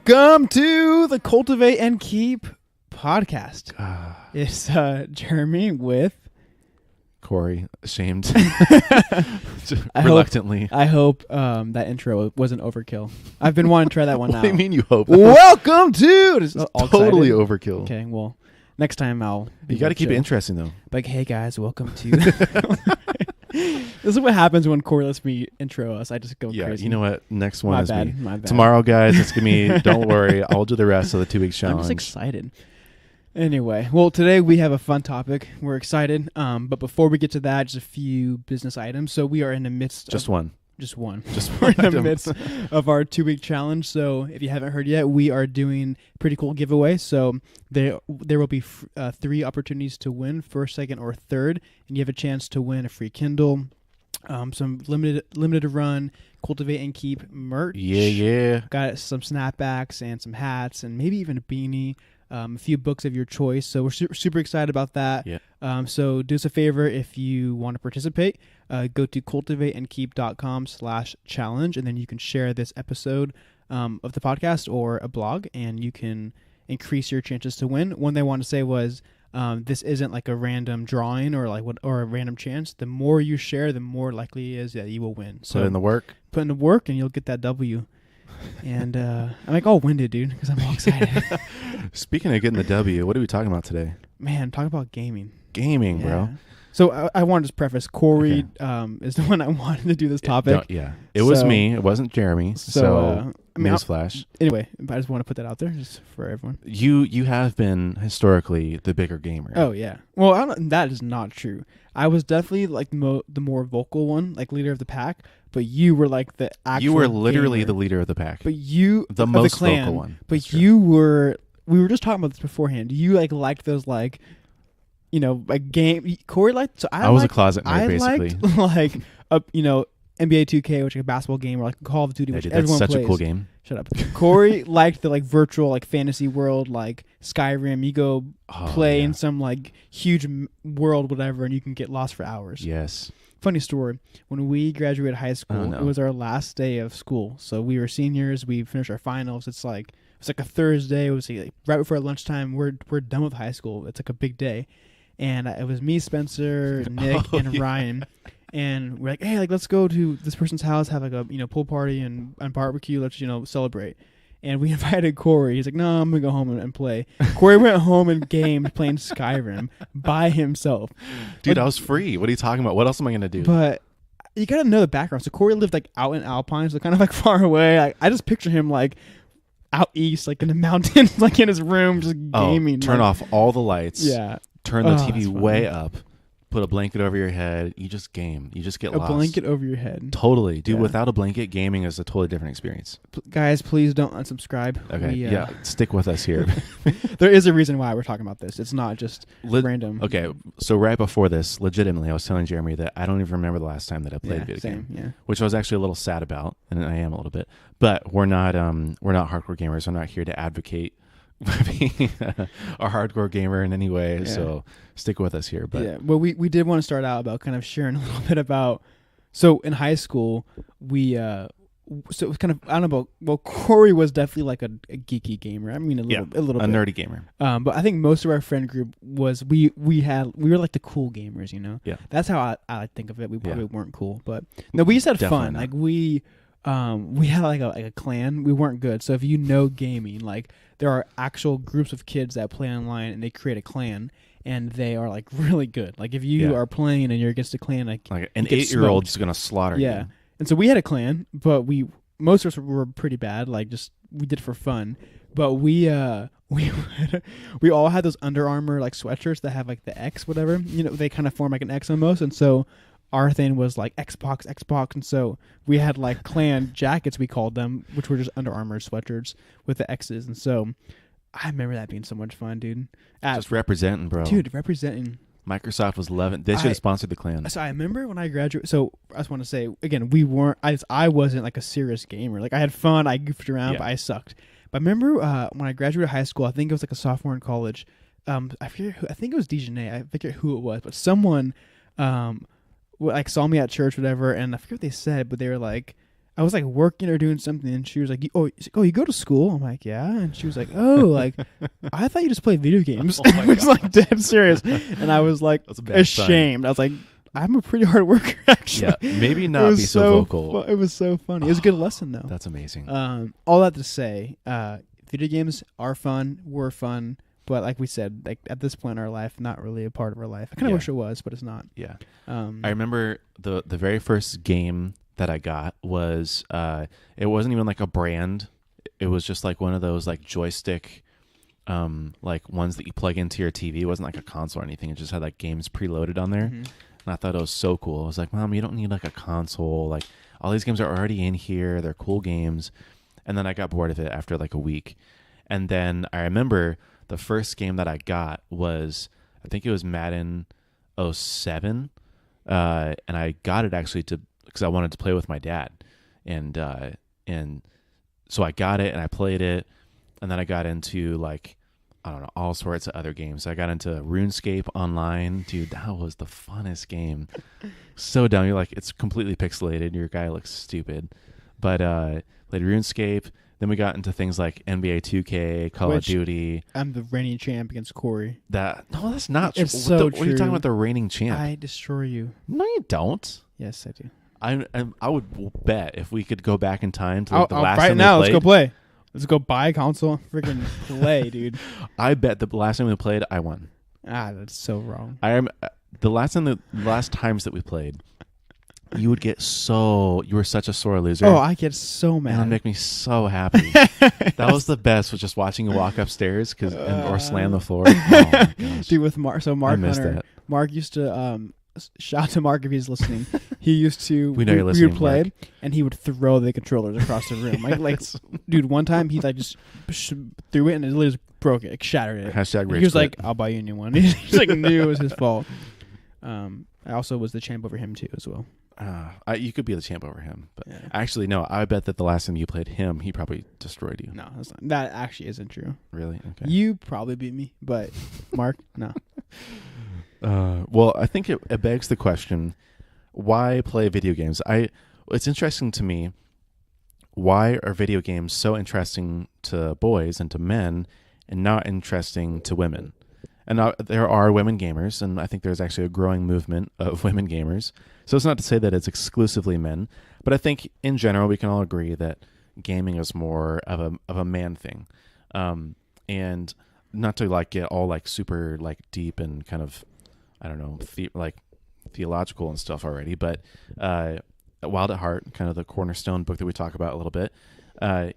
Welcome to the Cultivate and Keep podcast. It's Jeremy with Corey, ashamed. Reluctantly. I hope that intro wasn't overkill. I've been wanting to try that one out. What do you mean you hope? Welcome to... It's totally overkill. Okay, well, next time I'll... You got to keep it interesting, though. Like, hey, guys, welcome to... This is what happens when Corey lets me intro us. I just go crazy. You know what? Next one My is bad. me. Tomorrow, guys, it's going to be... Don't worry. I'll do the rest of the 2 weeks challenge. I'm just excited. Anyway, well, today we have a fun topic. We're excited. But before we get to that, just a few business items. So we are in the midst Just one. We're in the midst of our 2-week challenge. So if you haven't heard yet, we are doing a pretty cool giveaway. So there will be 3 opportunities to win, first, second, or third. And you have a chance to win a free Kindle, some limited run Cultivate and Keep merch. Yeah. Got some snapbacks and some hats and maybe even a beanie. A few books of your choice. So we're super excited about that. Yeah. So do us a favor if you want to participate. Go to cultivateandkeep.com/challenge, and then you can share this episode of the podcast or a blog, and you can increase your chances to win. One thing I wanted to say was this isn't like a random drawing or a random chance. The more you share, the more likely it is that you will win. So put in the work, and you'll get that W. And I'm like all winded, dude, because I'm all excited. Speaking of getting the W, what are we talking about today? Man, talking about gaming. Bro. So I wanted to preface, Corey is the one I wanted to do this topic. It was me. It wasn't Jeremy. So newsflash. Anyway, I just want to put that out there just for everyone. You have been historically the bigger gamer. Oh, yeah. Well, that is not true. I was definitely like the more vocal one, like leader of the pack, but you were like the actual You were literally gamer. the leader of the pack. But you... The most clan, vocal one. But you were... We were just talking about this beforehand. You liked those game. Corey liked. So I was a closet nerd, basically. Liked, NBA 2K, which is a basketball game, or like Call of Duty, which everyone plays. That's such plays. a cool game. Shut up. Corey liked the virtual fantasy world, like Skyrim. You go play in some huge world, whatever, and you can get lost for hours. Yes. Funny story. When we graduated high school, it was our last day of school. So we were seniors. We finished our finals. It's like a Thursday. It was right before lunchtime. We're done with high school. It's like a big day. And it was me, Spencer, Nick, and Ryan. And we're like, hey, let's go to this person's house, have a pool party and barbecue. Let's celebrate. And we invited Corey. He's like, no, I'm gonna go home and play. Corey went home and gamed playing Skyrim by himself. Dude, I was free. What are you talking about? What else am I gonna do? But you gotta know the background. So Corey lived out in Alpine, so kind of far away. I just picture him out east, in the mountains, in his room, just gaming. Turn off all the lights. Yeah. Turn the TV way up. Put a blanket over your head. You just game. You just get lost. A blanket over your head. Totally. Dude, without a blanket, gaming is a totally different experience. Guys, please don't unsubscribe. Okay. Stick with us here. There is a reason why we're talking about this. It's not just random. Okay. So right before this, legitimately, I was telling Jeremy that I don't even remember the last time that I played a video game. Yeah. Which I was actually a little sad about, and I am a little bit. But we're not hardcore gamers. We're not here to advocate being a hardcore gamer in any way, so stick with us here. But we did want to start out about kind of sharing a little bit about. So in high school, we so it was kind of, I don't know about. Well, Corey was definitely a geeky gamer. I mean, a little bit, nerdy gamer. But I think most of our friend group was we were like the cool gamers. Yeah, that's how I think of it. We probably weren't cool, but no, we just had fun. Not. We had a clan. We weren't good. So if gaming, there are actual groups of kids that play online and they create a clan and they are really good. If you are playing and you're against a clan, an 8-year-old's gonna slaughter you. Yeah. And so we had a clan, but most of us were pretty bad. We did it for fun. But we all had those Under Armour sweatshirts that have the X, whatever. They kind of form an X almost, and so our thing was Xbox, and so we had clan jackets, we called them, which were just Under Armour sweatshirts with the X's, and so I remember that being so much fun, dude. Just representing, bro. Dude, representing. Microsoft was loving. They should have sponsored the clan. So I remember when I graduated. So I just want to say again, we weren't. I wasn't a serious gamer. I had fun. I goofed around, but I sucked. But I remember when I graduated high school. I think it was a sophomore in college. I forget who. I think it was Dijonay. I forget who it was, but someone saw me at church, whatever, and I forget what they said, but they were like, I was like working or doing something, and she was like, "Oh, you go to school?" I'm like, "Yeah," and she was like, "Oh, like I thought you just played video games." Oh I was like dead serious, and I was like ashamed. I was like, "I'm a pretty hard worker, actually." Yeah, maybe not be so vocal. It was so funny. It was a good lesson, though. That's amazing. All that to say, video games are fun. Were fun. But like we said, like at this point in our life, not really a part of our life. I kind of wish it was, but it's not. Yeah. I remember the very first game that I got was it wasn't even like a brand. It was just like one of those like joystick like ones that you plug into your TV. It wasn't like a console or anything. It just had like games preloaded on there. Mm-hmm. And I thought it was so cool. I was like, Mom, you don't need like a console. Like all these games are already in here. They're cool games. And then I got bored of it after like a week. And then I remember the first game that I got was, I think it was Madden 07. And I got it actually because I wanted to play with my dad. And so I got it and I played it. And then I got into like, I don't know, all sorts of other games. I got into RuneScape online. Dude, that was the funnest game. So dumb. You're like, it's completely pixelated. Your guy looks stupid. But played RuneScape. Then we got into things like NBA 2K, Call of Duty. I'm the reigning champ against Corey. No, that's not true. It's so true. What are you talking about, the reigning champ? I destroy you. No, you don't. Yes, I do. I would bet if we could go back in time to the last right time now, we played. Let's go play. Let's go buy a console and freaking play, dude. I bet the last time we played, I won. That's so wrong. The last times that we played, you were such a sore loser. Oh, I get so mad. That would make me so happy. That was the best, was just watching you walk upstairs or slam the floor. Oh my gosh. Dude, with Mark, I missed Hunter, that. Mark used to shout out to Mark if he's listening. He used to we know you're listening, we would play Mark. and he would throw the controllers across the room. Like dude, one time he like just threw it and it literally just broke it, like shattered it. #rage he was like, I'll buy you a new one. He's like knew it was his fault. I also was the champ over him too as well. You could be the champ over him, but actually no. I bet that the last time you played him, he probably destroyed you. No, that's not, that actually isn't true. Really? Okay. You probably beat me, but Mark, no. Well, I think it begs the question: why play video games? It's interesting to me. Why are video games so interesting to boys and to men, and not interesting to women? And there are women gamers, and I think there's actually a growing movement of women gamers. So it's not to say that it's exclusively men, but I think in general we can all agree that gaming is more of a man thing, and not to like get all like super like deep and kind of, I don't know, like theological and stuff already. But Wild at Heart, kind of the cornerstone book that we talk about a little bit.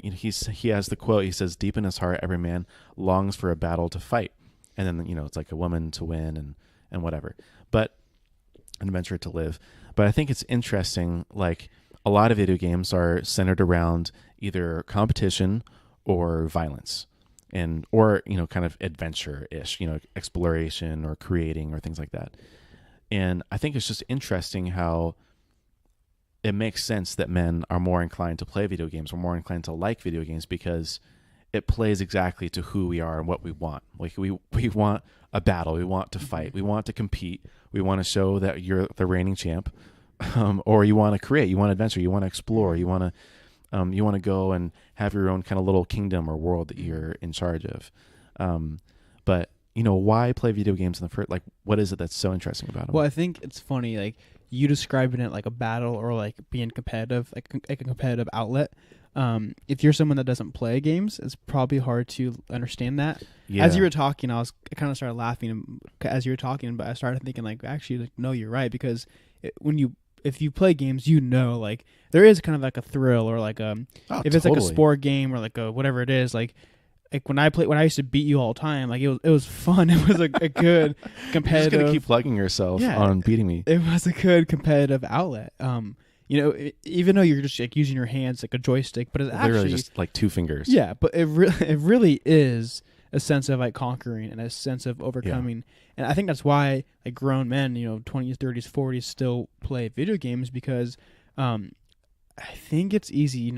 He has the quote. He says, "Deep in his heart, every man longs for a battle to fight." And then, it's like a woman to win and whatever, but an adventure to live. But I think it's interesting, like a lot of video games are centered around either competition or violence or kind of adventure-ish, exploration or creating or things like that. And I think it's just interesting how it makes sense that men are more inclined to play video games or more inclined to like video games because it plays exactly to who we are and what we want. Like we want a battle. We want to fight. We want to compete. We want to show that you're the reigning champ, or you want to create. You want adventure. You want to explore. You want to go and have your own kind of little kingdom or world that you're in charge of. But why play video games in the first? Like, what is it that's so interesting about them? Well, I think it's funny. Like you describing it like a battle or like being competitive, like a competitive outlet. If you're someone that doesn't play games, it's probably hard to understand that. Yeah. As you were talking, I kind of started laughing as you were talking, but I started thinking like, actually, like, no, you're right, because if you play games, like there is kind of like a thrill or like if it's totally like a sport game or like a whatever it is, like when I used to beat you all the time, like it was fun. It was a good competitive. You're just gonna keep plugging yourself on beating me. It was a good competitive outlet. Even though you're just like using your hands like a joystick, but it's literally actually just like two fingers. Yeah, but it really is a sense of like conquering and a sense of overcoming. Yeah. And I think that's why like grown men, 20s, 30s, 40s still play video games, because I think it's easy,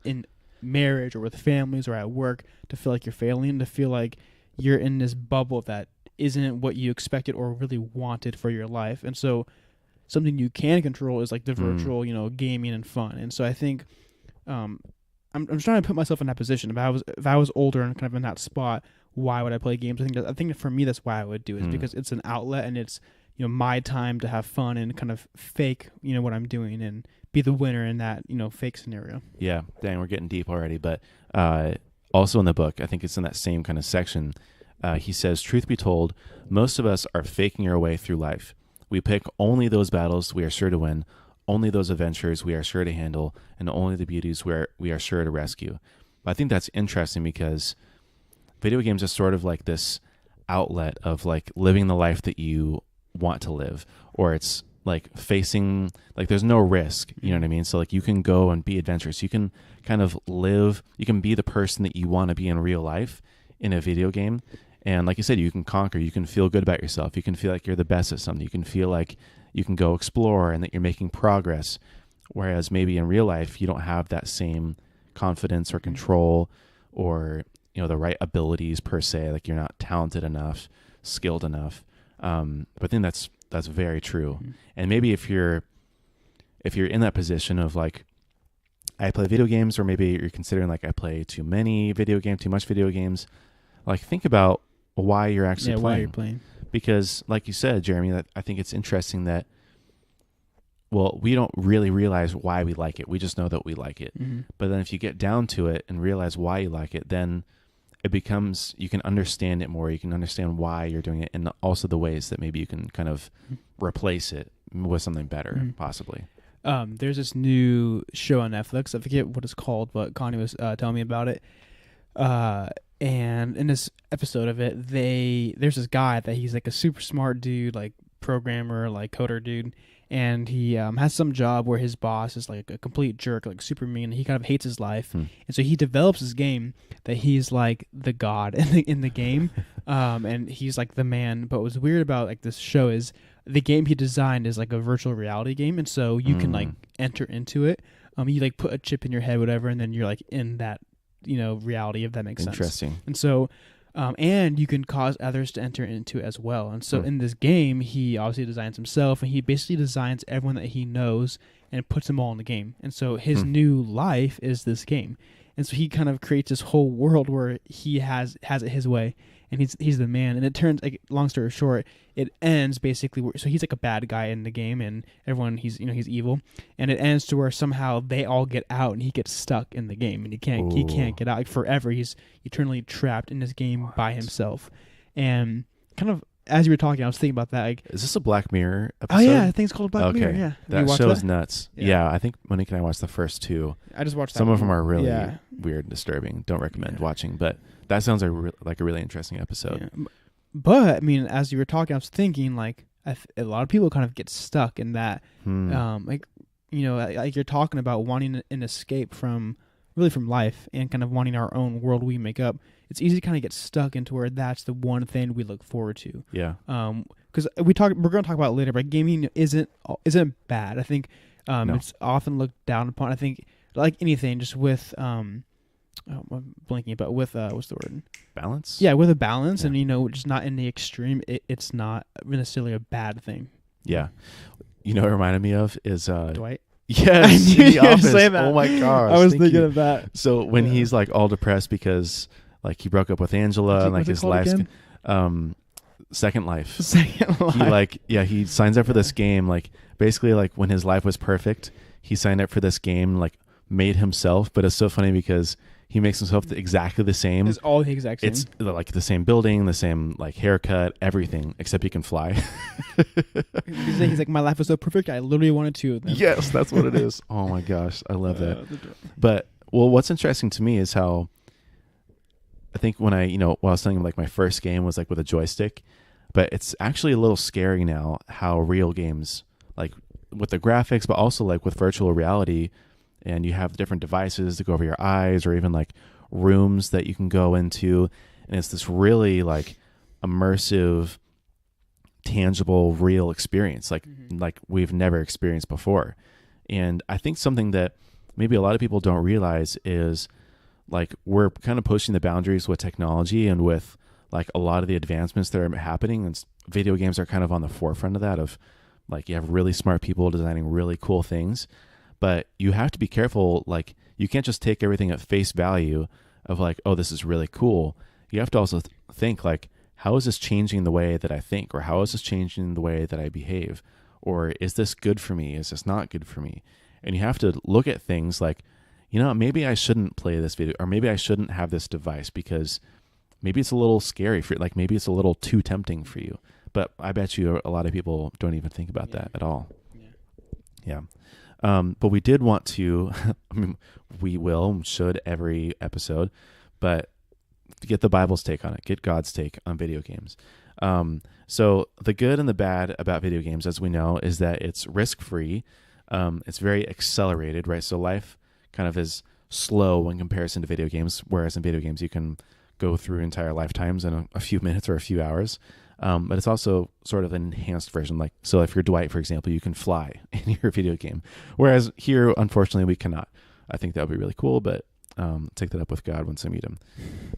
in marriage or with families or at work to feel like you're failing, to feel like you're in this bubble that isn't what you expected or really wanted for your life. And so something you can control is like the virtual, gaming and fun. And so I think, I'm trying to put myself in that position. If I was older and kind of in that spot, why would I play games? I think that for me, that's why I would do it, because it's an outlet and it's, my time to have fun and kind of fake, what I'm doing and be the winner in that, fake scenario. Yeah. Dang, we're getting deep already. But also in the book, I think it's in that same kind of section, he says, truth be told, most of us are faking our way through life. We pick only those battles we are sure to win, only those adventures we are sure to handle, and only the beauties where we are sure to rescue. But I think that's interesting because video games are sort of like this outlet of like living the life that you want to live, or it's like facing, like there's no risk, you know what I mean? So like you can go and be adventurous. You can kind of live, you can be the person that you want to be in real life in a video game. And like you said, you can conquer, you can feel good about yourself. You can feel like you're the best at something. You can feel like you can go explore and that you're making progress. Whereas maybe in real life, you don't have that same confidence or control or, the right abilities per se. Like you're not talented enough, skilled enough. But I think that's very true. Mm-hmm. And maybe if you're in that position of like, I play video games, or maybe you're considering like I play too much video games, like think about why you're actually playing. Why you're playing. Because like you said, Jeremy, that I think it's interesting that, well, we don't really realize why we like it. We just know that we like it. Mm-hmm. But then if you get down to it and realize why you like it, then it becomes, you can understand it more. You can understand why you're doing it, and also the ways that maybe you can kind of replace it with something better, possibly. There's this new show on Netflix. I forget what it's called, but Connie was telling me about it. And in this episode of it, there's this guy that he's like a super smart dude, like programmer, like coder dude. And he has some job where his boss is like a complete jerk, like super mean. He kind of hates his life. And so he develops this game that he's like the god in the game. And he's like the man. But what's weird about like this show is the game he designed is like a virtual reality game. And so you can like enter into it. You like put a chip in your head, whatever, and then you're like in that, reality, if that makes sense. Interesting. And so and you can cause others to enter into it as well. And so in this game, he obviously designs himself, and he basically designs everyone that he knows and puts them all in the game. And so his new life is this game. And so he kind of creates this whole world where he has it his way, and he's the man. And it turns, like, long story short, it ends basically so he's like a bad guy in the game, and everyone he's evil, and it ends to where somehow they all get out, and he gets stuck in the game, and he can't get out, like, forever. He's eternally trapped in this game by himself. And kind of as you were talking, I was thinking about that. Like, is this a Black Mirror episode? Oh yeah, I think it's called Black Mirror. Yeah, that show's nuts. Yeah, I think Monique and I watched the first two. I just watched some of them are really weird and disturbing. Don't recommend watching, but that sounds like a really interesting episode. Yeah. But I mean, as you were talking, I was thinking like a lot of people kind of get stuck in that, like you're talking about wanting an escape from life and kind of wanting our own world we make up. It's easy to kind of get stuck into where that's the one thing we look forward to. Yeah. Because we're going to talk about it later, but gaming isn't bad. I think it's often looked down upon. I think like anything, just with I'm blanking, but with what's the word? Balance. Yeah, with a balance, and just not in the extreme. It's not necessarily a bad thing. Yeah. What it reminded me of is Dwight. Yes, in The Office. Oh my gosh, I was thinking of that. So when he's like all depressed because like he broke up with Angela and like his life's Second Life. He signs up for this game. Like basically like when his life was perfect, he signed up for this game, like made himself. But it's so funny because he makes himself exactly the same. It's all the exact same. It's like the same building, the same like haircut, everything, except he can fly. He's like, my life was so perfect, I literally wanted two of them. Yes, that's what it is. Oh my gosh, I love that. But what's interesting to me is how I think when I was telling him like my first game was like with a joystick, but it's actually a little scary now how real games, like with the graphics, but also like with virtual reality, and you have different devices to go over your eyes, or even like rooms that you can go into, and it's this really like immersive, tangible, real experience like we've never experienced before. And I think something that maybe a lot of people don't realize is like we're kind of pushing the boundaries with technology and with like a lot of the advancements that are happening, and video games are kind of on the forefront of that, of Like you have really smart people designing really cool things, but you have to be careful. Like you can't just take everything at face value of like, oh, this is really cool. You have to also think like, how is this changing the way that I think, or how is this changing the way that I behave? Or is this good for me? Is this not good for me? And you have to look at things like, maybe I shouldn't play this video, or maybe I shouldn't have this device because maybe it's a little scary for you. Like maybe it's a little too tempting for you. But I bet you a lot of people don't even think about that at all. Yeah. But we did want to, should every episode, but get the Bible's take on it, get God's take on video games. So the good and the bad about video games, as we know, is that it's risk-free. It's very accelerated, right? So life kind of is slow in comparison to video games, whereas in video games you can go through entire lifetimes in a few minutes or a few hours. But it's also sort of an enhanced version. Like, so if you're Dwight, for example, you can fly in your video game, whereas here, unfortunately, we cannot. I think that would be really cool, but take that up with God once I meet him.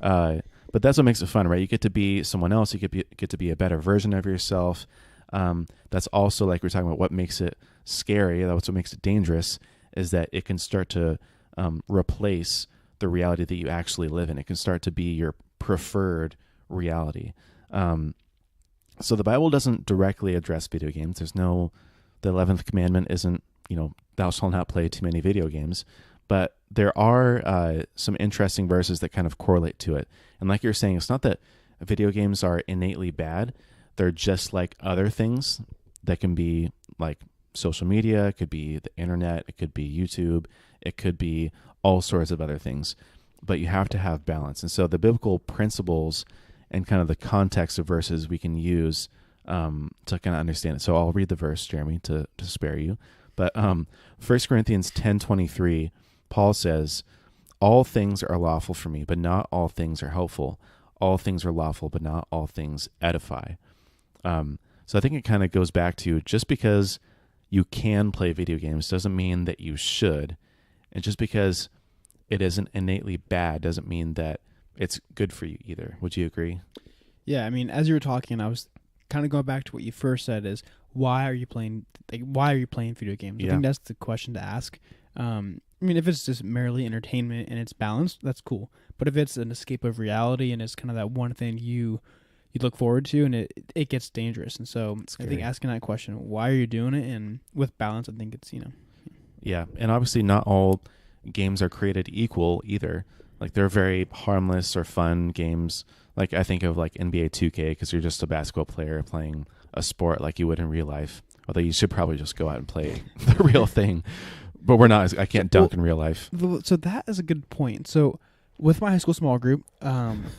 But that's what makes it fun, right? You get to be someone else. You get to be a better version of yourself. That's also, like we're talking about, what makes it scary. That's what makes it dangerous, is that it can start to replace the reality that you actually live in. It can start to be your preferred reality. So the Bible doesn't directly address video games. The 11th commandment isn't, thou shalt not play too many video games. But there are some interesting verses that kind of correlate to it. And like you're saying, it's not that video games are innately bad. They're just like other things that can be like social media. It could be the internet. It could be YouTube. It could be all sorts of other things. But you have to have balance. And so the biblical principles and kind of the context of verses we can use to kind of understand it. So I'll read the verse, Jeremy, to spare you. But 1 Corinthians 10:23, Paul says, all things are lawful for me, but not all things are helpful. All things are lawful, but not all things edify. So I think it kind of goes back to, just because you can play video games doesn't mean that you should. And just because it isn't innately bad doesn't mean that it's good for you either. Would you agree? Yeah, I mean, as you were talking, I was kind of going back to what you first said, is why are you playing video games? Yeah. I think that's the question to ask. I mean, if it's just merely entertainment and it's balanced, that's cool. But if it's an escape of reality and it's kind of that one thing you look forward to, and it gets dangerous. And so I think asking that question, why are you doing it? And with balance, I think it's, Yeah, and obviously not all games are created equal either. Like they're very harmless or fun games. Like I think of like NBA 2K, because you're just a basketball player playing a sport like you would in real life. Although you should probably just go out and play the real thing. But we're not. I can't dunk in real life. So that is a good point. So with my high school small group,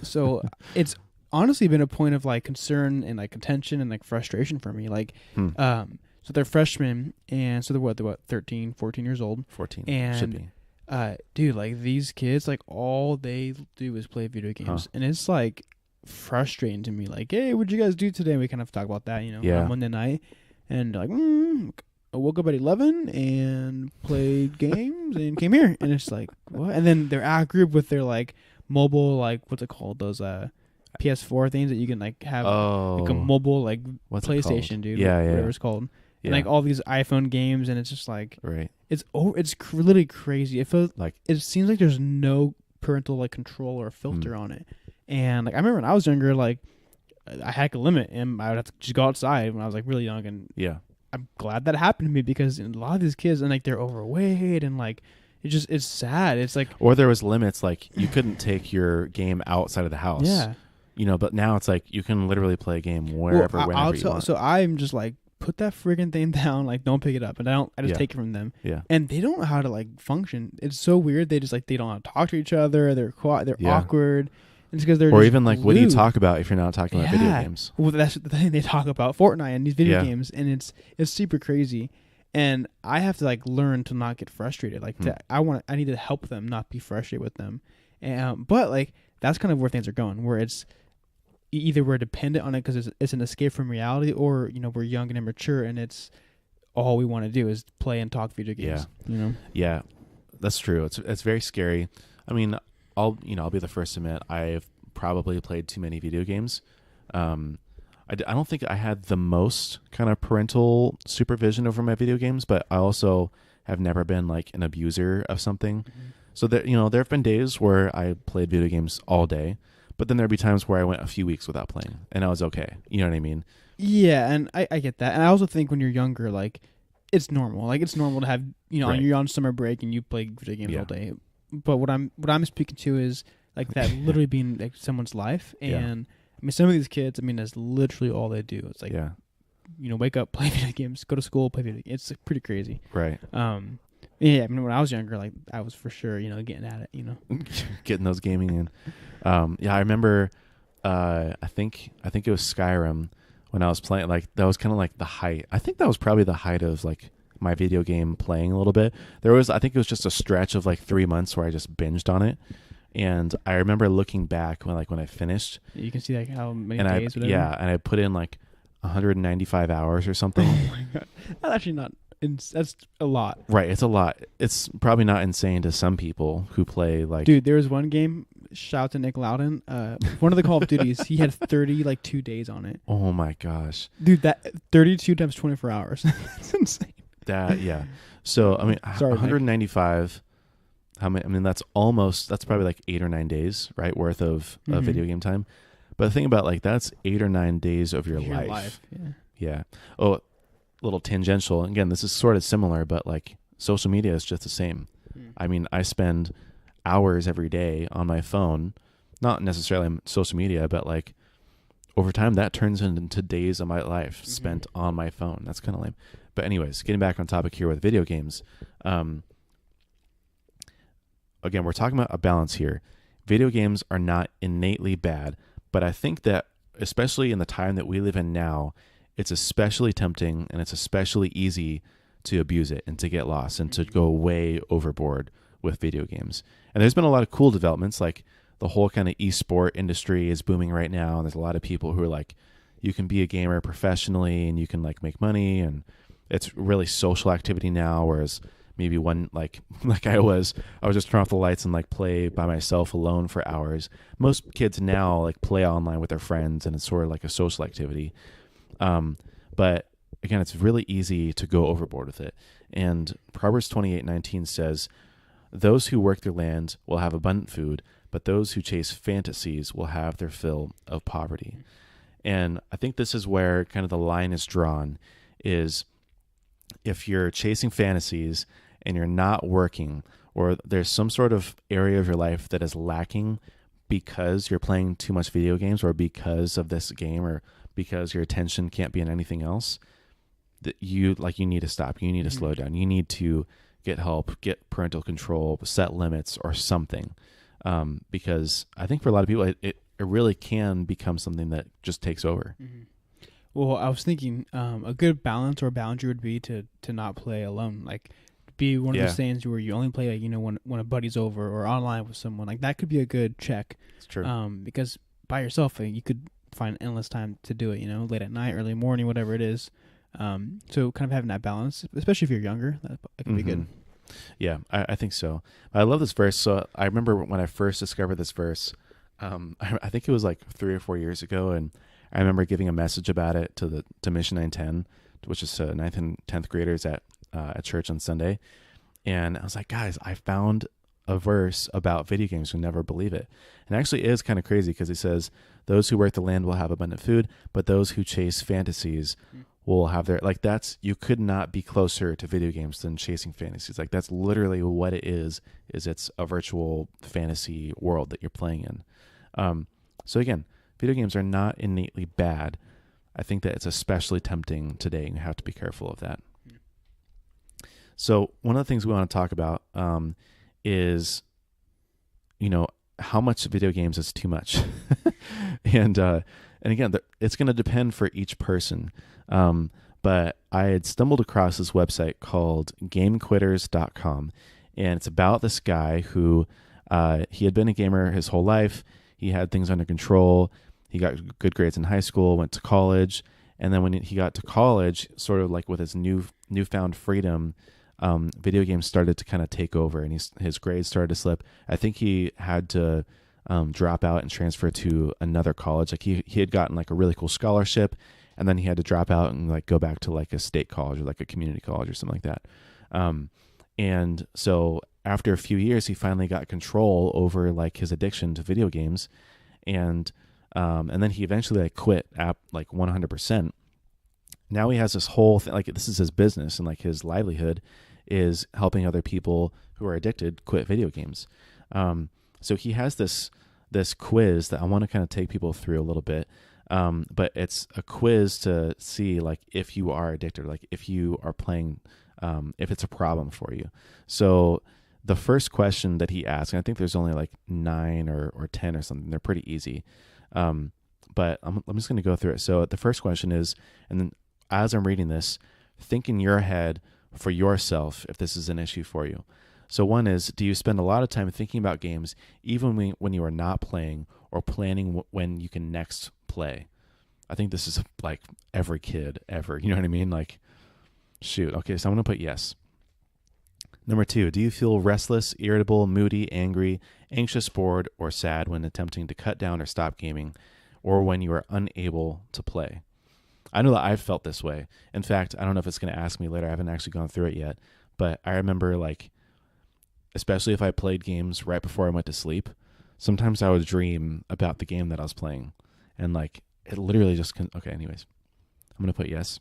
so it's honestly been a point of like concern and like contention and like frustration for me. Like, so they're freshmen, and so they're what, 13, 14 years old. 14, and should be. Dude, like these kids, like all they do is play video games, and it's like frustrating to me. Like, hey, what'd you guys do today? And we kind of talk about that, on Monday night, and like, I woke up at 11 and played games and came here, and it's like, what? And then they're at group with their like mobile, like what's it called? Those PS4 things that you can like have like a mobile like PlayStation, dude. Yeah, whatever it's called. Yeah. And like all these iPhone games, and it's just like, right. It's literally crazy. It feels like, it seems like there's no parental like control or filter on it. And like I remember when I was younger, like I had a limit, and I would have to just go outside when I was like really young. And yeah, I'm glad that happened to me, because a lot of these kids, and like they're overweight, and like it's sad. It's like, or there was limits, like you couldn't take your game outside of the house. Yeah. But now it's like you can literally play a game wherever, whenever you want. So I'm just like, put that friggin' thing down, like don't pick it up. And I just take it from them. Yeah. And they don't know how to like function. It's so weird. They just like, they don't know how to talk to each other. They're awkward. And it's because they're, or just even like, glued. what do you talk about if you're not talking about video games? Well, that's the thing. They talk about Fortnite and these video games, and it's super crazy. And I have to like learn to not get frustrated. Like I need to help them not be frustrated with them. And but like that's kind of where things are going, where it's either we're dependent on it because it's an escape from reality, or we're young and immature, and it's all we want to do is play and talk video games. Yeah, that's true. It's very scary. I mean, I'll be the first to admit I've probably played too many video games. I don't think I had the most kind of parental supervision over my video games, but I also have never been like an abuser of something. Mm-hmm. So that, there have been days where I played video games all day, but then there'd be times where I went a few weeks without playing and I was okay. You know what I mean? Yeah, and I get that. And I also think when you're younger, like, it's normal. Like, it's normal to have, Right. you're on summer break and you play video games all day. But what I'm speaking to is like that literally being like someone's life. And I mean, some of these kids, I mean, that's literally all they do. It's like, wake up, play video games, go to school, play video games. It's pretty crazy. Right. Yeah, I mean, when I was younger, like, I was for sure, getting at it, Getting those gaming in. I remember, I think it was Skyrim when I was playing, like, that was kind of like the height. I think that was probably the height of, like, my video game playing a little bit. I think it was just a stretch of, like, 3 months where I just binged on it. And I remember looking back when I finished. You can see, like, how many days, whatever. Yeah, and I put in, like, 195 hours or something. Oh, my God. That's actually not... That's a lot. Right, it's a lot. It's probably not insane to some people who play, like... Dude, there was one game, shout out to Nick Loudon, one of the Call of Duties, he had 2 days on it. Oh my gosh. Dude, that 32 times 24 hours. That's insane. So, I mean, Sorry, 195, how many? I mean, that's probably like 8 or 9 days, right, worth of video game time. But the thing about, like, that's 8 or 9 days of your life. Yeah. Oh, little tangential. Again, this is sort of similar, but like social media is just the same. I mean, I spend hours every day on my phone, not necessarily on social media, but like over time that turns into days of my life spent on my phone. That's kind of lame. But anyways, getting back on topic here with video games. Again, we're talking about a balance here. Video games are not innately bad, but I think that especially in the time that we live in now, it's especially tempting and it's especially easy to abuse it and to get lost and to go way overboard with video games. And there's been a lot of cool developments, like the whole kind of esport industry is booming right now. And there's a lot of people who are like, you can be a gamer professionally and you can like make money, and it's really social activity now. Whereas maybe one, like I was just turn off the lights and like play by myself alone for hours. Most kids now like play online with their friends and it's sort of like a social activity. But again, it's really easy to go overboard with it. And Proverbs 28:19 says, "Those who work their land will have abundant food, but those who chase fantasies will have their fill of poverty." And I think this is where kind of the line is drawn, is if you're chasing fantasies and you're not working, or there's some sort of area of your life that is lacking because you're playing too much video games or because of this game or because your attention can't be on anything else, that you need to stop. You need to slow down. You need to get help, get parental control, set limits or something. Because I think for a lot of people, it really can become something that just takes over. Mm-hmm. Well, I was thinking a good balance or boundary would be to not play alone. Like, be one of those things where you only play, like, when a buddy's over or online with someone. Like, that could be a good check. It's true. Because by yourself, you could find endless time to do it, late at night, early morning, whatever it is. So kind of having that balance, especially if you're younger, that could be good. Yeah, I think so. I love this verse. So I remember when I first discovered this verse, I think it was like 3 or 4 years ago, and I remember giving a message about it to Mission 910, which is 9th and 10th graders at church on Sunday. And I was like, guys, I found a verse about video games. You'll never believe it. And actually it is kind of crazy because it says, "Those who work the land will have abundant food, but those who chase fantasies will have their..." Like, that's, you could not be closer to video games than chasing fantasies. Like, that's literally what it is it's a virtual fantasy world that you're playing in. So again, video games are not innately bad. I think that it's especially tempting today, and you have to be careful of that. So one of the things we want to talk about is, how much video games is too much. And again, it's going to depend for each person. But I had stumbled across this website called GameQuitters.com, and it's about this guy who he had been a gamer his whole life. He had things under control. He got good grades in high school, went to college, and then when he got to college, sort of like with his newfound freedom, video games started to kind of take over, and his grades started to slip. I think he had to drop out and transfer to another college. Like he had gotten like a really cool scholarship, and then he had to drop out and like go back to like a state college or like a community college or something like that. And so after a few years, he finally got control over like his addiction to video games, and then he eventually like quit at like 100%. Now he has this whole thing, like this is his business, and like his livelihood is helping other people who are addicted quit video games. So he has this quiz that I want to kind of take people through a little bit. But it's a quiz to see like if you are addicted, like if you are playing, if it's a problem for you. So the first question that he asks, and I think there's only like 9 or 10 or something. They're pretty easy. But I'm just going to go through it. So the first question is, and then as I'm reading this, think in your head for yourself if this is an issue for you. So one is, do you spend a lot of time thinking about games even when you are not playing or planning when you can next play? I think this is like every kid ever. You know what I mean? Like, shoot. Okay, so I'm going to put yes. Number 2, do you feel restless, irritable, moody, angry, anxious, bored, or sad when attempting to cut down or stop gaming, or when you are unable to play? I know that I've felt this way. In fact, I don't know if it's going to ask me later. I haven't actually gone through it yet. But I remember, like, especially if I played games right before I went to sleep, sometimes I would dream about the game that I was playing. And, like, it literally just okay, anyways. I'm going to put yes.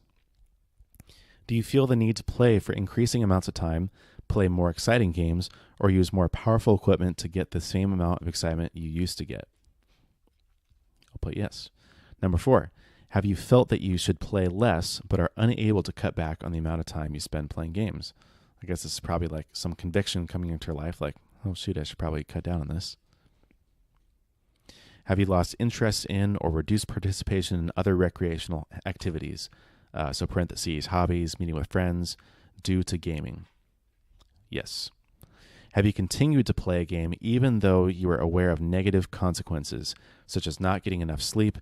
Do you feel the need to play for increasing amounts of time, play more exciting games, or use more powerful equipment to get the same amount of excitement you used to get? I'll put yes. Number 4, have you felt that you should play less but are unable to cut back on the amount of time you spend playing games? I guess this is probably like some conviction coming into your life, like, oh shoot, I should probably cut down on this. Have you lost interest in or reduced participation in other recreational activities? So parentheses, hobbies, meeting with friends, due to gaming? Yes. Have you continued to play a game even though you are aware of negative consequences, such as not getting enough sleep,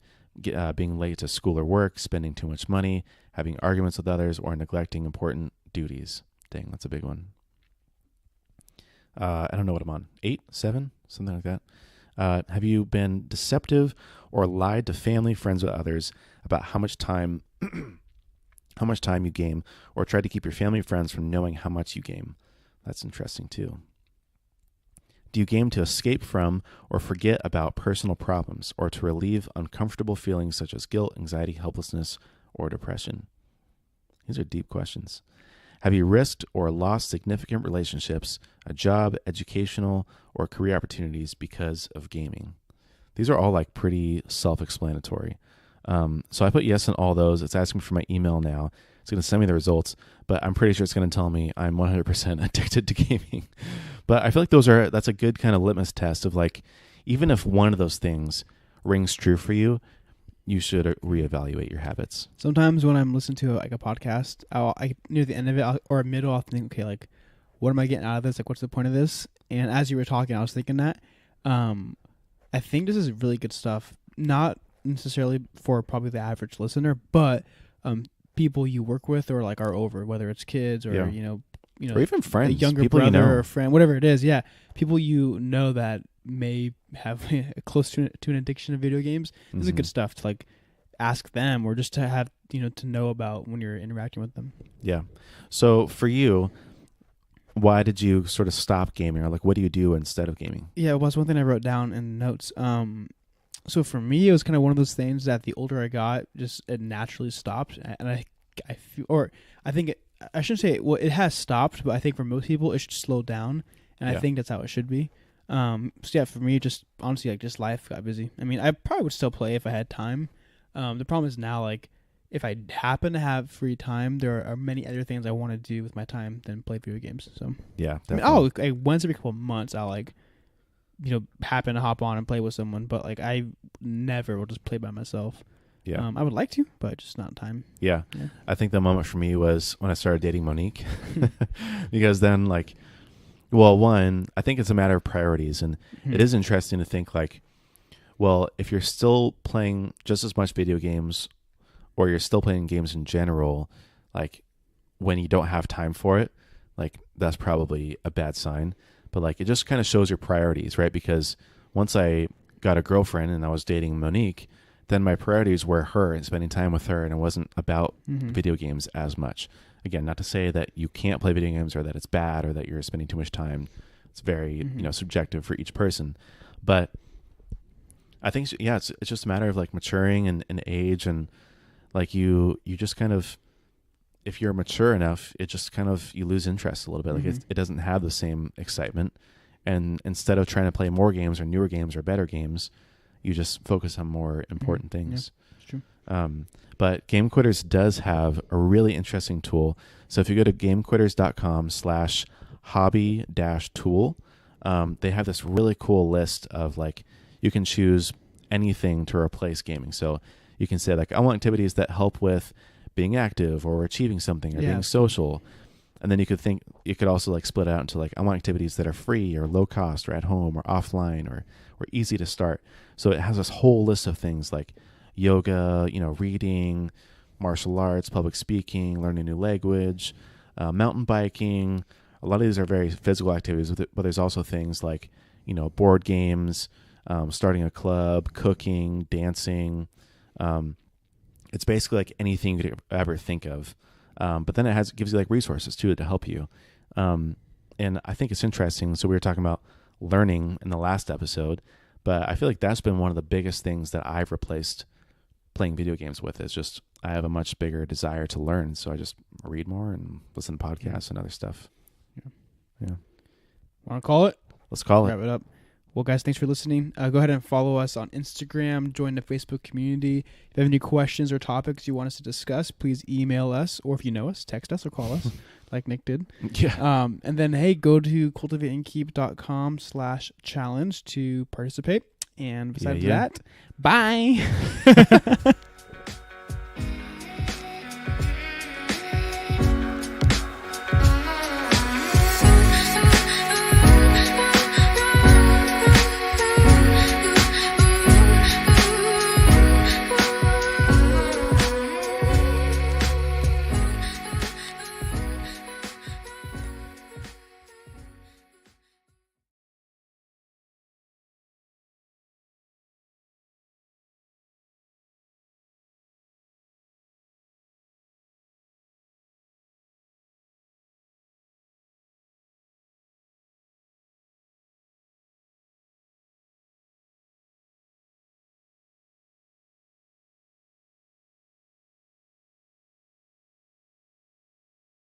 being late to school or work, spending too much money, having arguments with others, or neglecting important duties? Dang, that's a big one. I don't know what I'm on. 8, 7, something like that. Have you been deceptive or lied to family, friends, or others about how much time you game, or tried to keep your family and friends from knowing how much you game? That's interesting too. Do you game to escape from or forget about personal problems, or to relieve uncomfortable feelings such as guilt, anxiety, helplessness, or depression? These are deep questions. Have you risked or lost significant relationships, a job, educational, or career opportunities because of gaming? These are all like pretty self-explanatory. So I put yes on all those. It's asking for my email now. It's going to send me the results, but I'm pretty sure it's going to tell me I'm 100% addicted to gaming. But I feel like that's a good kind of litmus test of like, even if one of those things rings true for you, you should reevaluate your habits. Sometimes when I'm listening to like a podcast, near the end of it or middle, I'll think, okay, like, what am I getting out of this? Like, what's the point of this? And as you were talking, I was thinking that I think this is really good stuff. Not necessarily for probably the average listener, but people you work with or like are over, whether it's kids or you know, or even friends, a younger people brother you know, or a friend, whatever it is. Yeah, people you know that may have close to an addiction to video games. This is good stuff to like ask them, or just to have to know about when you're interacting with them. Yeah. So for you, why did you sort of stop gaming, or like what do you do instead of gaming? Yeah, it was one thing I wrote down in notes. So for me, it was kind of one of those things that the older I got, just it naturally stopped, and I feel, or I think I shouldn't say it has stopped, but I think for most people it should slow down, and I think that's how it should be. So yeah, for me, just honestly, like, just life got busy. I mean, I probably would still play if I had time. The problem is now, like, if I happen to have free time, there are many other things I want to do with my time than play video games. So yeah, definitely. I mean, once every couple of months, I'll like, happen to hop on and play with someone, but like I never will just play by myself. Yeah. I would like to, but just not time. Yeah. I think the moment for me was when I started dating Monique, because then like, well, one, I think it's a matter of priorities, and it is interesting to think like, well, if you're still playing just as much video games, or you're still playing games in general, like when you don't have time for it, like that's probably a bad sign. But like it just kind of shows your priorities, right? Because once I got a girlfriend and I was dating Monique, then my priorities were her and spending time with her, and it wasn't about video games as much. Again, not to say that you can't play video games or that it's bad or that you're spending too much time. It's very subjective for each person, but I think it's just a matter of like maturing and age, and like you just kind of, if you're mature enough, it just kind of, you lose interest a little bit. Like it doesn't have the same excitement, and instead of trying to play more games or newer games or better games, you just focus on more important things. Yeah, that's true. But Game Quitters does have a really interesting tool. So if you go to gamequitters.com/hobby-tool, they have this really cool list of like, you can choose anything to replace gaming. So you can say like, I want activities that help with being active or achieving something or being social. And then you could also like split out into like, I want activities that are free or low cost or at home or offline or easy to start. So it has this whole list of things like yoga, reading, martial arts, public speaking, learning a new language, mountain biking. A lot of these are very physical activities, but there's also things like, board games, starting a club, cooking, dancing. It's basically like anything you could ever think of. But then it gives you like resources too to help you. And I think it's interesting. So we were talking about learning in the last episode, but I feel like that's been one of the biggest things that I've replaced playing video games with. Is just, I have a much bigger desire to learn. So I just read more and listen to podcasts and other stuff. Yeah. Want to call it? Let's call it. Wrap it up. Well, guys, thanks for listening. Go ahead and follow us on Instagram. Join the Facebook community. If you have any questions or topics you want us to discuss, please email us. Or if you know us, text us or call us like Nick did. Yeah. And then, hey, go to cultivateandkeep.com/challenge to participate. And besides that, bye.